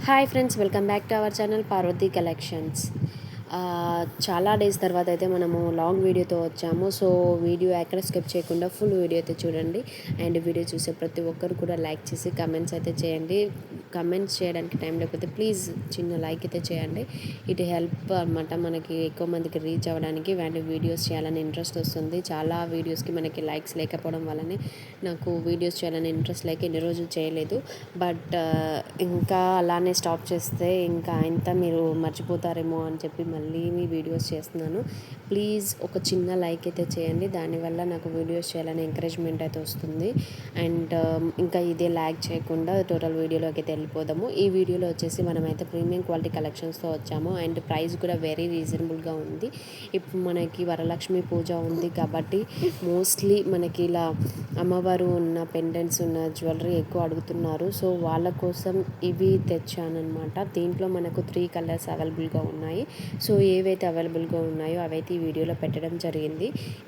Hi friends, welcome back to our channel Parvati collections. చాలా days తర్వాత అయితే మనము లాంగ్ వీడియోతో వచ్చాము. సో వీడియో ఎక్కడ స్కిప్ చేయకుండా ఫుల్ వీడియో అయితే చూడండి. అండ్ వీడియో చూసే ప్రతి ఒక్కరు కూడా లైక్ చేసి కమెంట్స్ అయితే చేయండి. కమెంట్స్ చేయడానికి టైం లేకపోతే ప్లీజ్ చిన్న లైక్ అయితే చేయండి. ఇట్ హెల్ప్ అనమాట, మనకి ఎక్కువ మందికి రీచ్ అవ్వడానికి. అండ్ వీడియోస్ చేయాలని ఇంట్రెస్ట్ వస్తుంది. చాలా వీడియోస్కి మనకి లైక్స్ లేకపోవడం వల్లనే నాకు వీడియోస్ చేయాలని ఇంట్రెస్ట్ లేక ఎన్ని రోజులు చేయలేదు. బట్ ఇంకా అలానే స్టాప్ చేస్తే ఇంకా ఇంత మీరు మర్చిపోతారేమో అని చెప్పి మళ్ళీ మీ వీడియోస్ చేస్తున్నాను. ప్లీజ్ ఒక చిన్న లైక్ అయితే చేయండి. దానివల్ల నాకు వీడియోస్ చేయాలని ఎంకరేజ్మెంట్ అయితే వస్తుంది. అండ్ ఇంకా ఇదే ల్యాగ్ చేయకుండా టోటల్ వీడియోలోకి అయితే వెళ్ళిపోదాము. ఈ వీడియోలో వచ్చేసి మనమైతే ప్రీమియం క్వాలిటీ కలెక్షన్స్తో వచ్చాము. అండ్ ప్రైస్ కూడా వెరీ రీజనబుల్గా ఉంది. ఇప్పుడు మనకి వరలక్ష్మి పూజ ఉంది కాబట్టి మోస్ట్లీ మనకి ఇలా అమ్మవారు ఉన్న పెండెంట్స్ ఉన్న జ్యువెలరీ ఎక్కువ అడుగుతున్నారు. సో వాళ్ళ కోసం ఇవి తెచ్చానమాట. దీంట్లో మనకు 3 కలర్స్ అవైలబుల్గా ఉన్నాయి. సో ఏవైతే అవైలబుల్గా ఉన్నాయో అవైతే ఈ వీడియోలో పెట్టడం జరిగింది.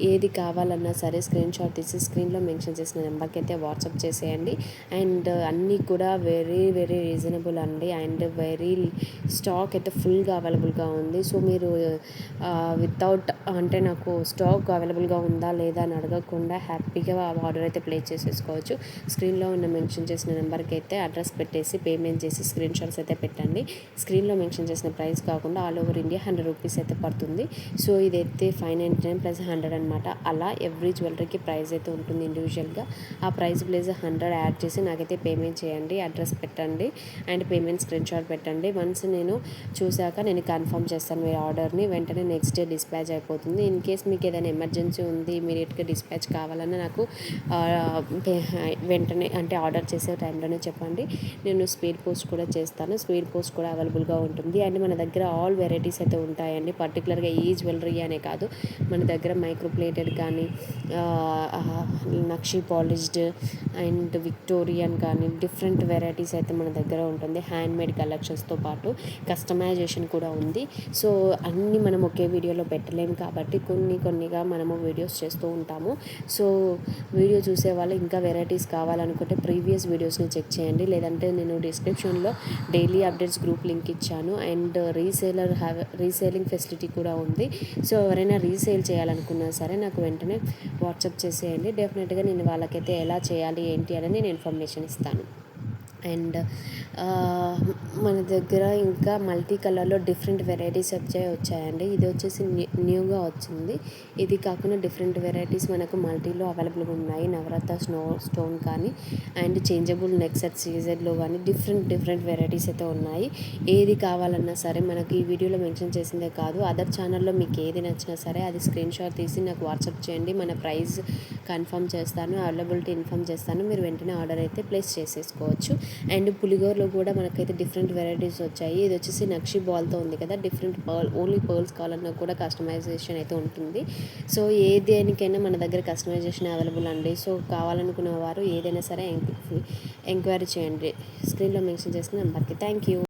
ఏది కావాలన్నా సరే స్క్రీన్ షాట్ తీసి స్క్రీన్లో మెన్షన్ చేసిన నెంబర్కి అయితే వాట్సాప్ చేసేయండి. అండ్ అన్నీ కూడా వెరీ వెరీ రీజనబుల్ అండి. అండ్ వెరీ స్టాక్ అయితే ఫుల్గా అవైలబుల్గా ఉంది. సో మీరు వితౌట్ అంటే నాకు స్టాక్ అవైలబుల్గా ఉందా లేదా అని అడగకుండా హ్యాపీగా ఆర్డర్ అయితే ప్లేస్ చేసేసుకోవచ్చు. స్క్రీన్లో ఉన్న మెన్షన్ చేసిన నెంబర్కి అయితే అడ్రస్ పెట్టేసి పేమెంట్ చేసి స్క్రీన్ షాట్స్ అయితే పెట్టండి. స్క్రీన్లో మెన్షన్ చేసిన ప్రైస్ కాకుండా ఆల్ ఓవర్ ఇండియా 100 రూపీస్ అయితే పడుతుంది. సో ఇదైతే 599 ప్లస్ 100 అనమాట. అలా ఎవ్రీ జ్యువెలరీకి ప్రైస్ అయితే ఉంటుంది ఇండివిజువల్గా. ఆ ప్రైస్ ప్లస్ 100 యాడ్ చేసి నాకైతే పేమెంట్ చేయండి. అడ్రస్ పెట్టండి అండ్ పేమెంట్ స్క్రీన్ షాట్ పెట్టండి. వన్స్ నేను చూశాక నేను కన్ఫర్మ్ చేస్తాను మీ ఆర్డర్ని. వెంటనే నెక్స్ట్ డే డిస్పాచ్ అయిపోతుంది. ఇన్ కేస్ మీకు ఏదైనా ఎమర్జెన్సీ ఉంది, ఇమీడియట్గా డిస్పాచ్ కావాలన్నా నాకు వెంటనే అంటే ఆర్డర్ చేసే టైంలోనే చెప్పండి. నేను స్పీడ్ పోస్ట్ కూడా చేస్తాను. స్పీడ్ పోస్ట్ కూడా అవైలబుల్గా ఉంటుంది. అండ్ మన దగ్గర ఆల్ వెరైటీస్ అయితే ఉంటాయండి. పర్టికులర్గా ఈ జ్యువెలరీ అనే కాదు, మన దగ్గర మైక్రో ప్లేటెడ్ కానీ నక్షి పాలిష్డ్ అండ్ విక్టోరియన్ కానీ డిఫరెంట్ వెరైటీస్ అయితే మన దగ్గర ఉంటుంది. హ్యాండ్మేడ్ కలెక్షన్స్తో పాటు కస్టమైజేషన్ కూడా ఉంది. సో అన్నీ మనం ఒకే వీడియోలో పెట్టలేము కాబట్టి కొన్నిగా మనము వీడియోస్ చేస్తూ ఉంటాము. సో వీడియో చూసే వాళ్ళు ఇంకా వెరైటీస్ కావాలనుకుంటే ప్రీవియస్ వీడియోస్ని చెక్ చేయండి. లేదంటే నేను డిస్క్రిప్షన్లో డైలీ అప్డేట్స్ గ్రూప్ లింక్ ఇచ్చాను. అండ్ రీసేలింగ్ ఫెసిలిటీ కూడా ఉంది. సో ఎవరైనా రీసేల్ చేయాలనుకున్నా సరే నాకు వెంటనే వాట్సాప్ చేసేయండి. డెఫినెట్గా నేను వాళ్ళకైతే ఎలా చేయాలి ఏంటి అని నేను ఇన్ఫర్మేషన్ ఇస్తాను. అండ్ మన దగ్గర ఇంకా మల్టీ కలర్లో డిఫరెంట్ వెరైటీస్ వచ్చాయండి. ఇది వచ్చేసి న్యూగా వచ్చింది. ఇది కాకుండా డిఫరెంట్ వెరైటీస్ మనకు మల్టీలో అవైలబుల్గా ఉన్నాయి. నవరత్న స్టోన్ కానీ అండ్ చేంజబుల్ నెక్ సెట్ సీజెడ్లో కానీ డిఫరెంట్ వెరైటీస్ అయితే ఉన్నాయి. ఏది కావాలన్నా సరే మనకి ఈ వీడియోలో మెన్షన్ చేసిందే కాదు, అదర్ ఛానల్లో మీకు ఏది నచ్చినా సరే అది స్క్రీన్ షాట్ తీసి నాకు వాట్సాప్ చేయండి. మన ప్రైస్ కన్ఫర్మ్ చేస్తాను, అవైలబిలిటీ ఇన్ఫామ్ చేస్తాను. మీరు వెంటనే ఆర్డర్ అయితే ప్లేస్ చేసేసుకోవచ్చు. అండ్ పులిగోరలో కూడా మనకైతే డిఫరెంట్ వెరైటీస్ వచ్చాయి. ఇది వచ్చేసి నక్షి బాల్తో ఉంది కదా, డిఫరెంట్ ఓన్లీ పర్ల్స్ కావాలన్నా కూడా కస్టమైజేషన్ అయితే ఉంటుంది. సో ఏ దేనికైనా మన దగ్గర కస్టమైజేషన్ అవైలబుల్ అండి. సో కావాలనుకున్న వారు ఏదైనా సరే ఎంక్వైరీ చేయండి స్క్రీన్లో మెన్షన్ చేసిన నెంబర్కి. Thank you.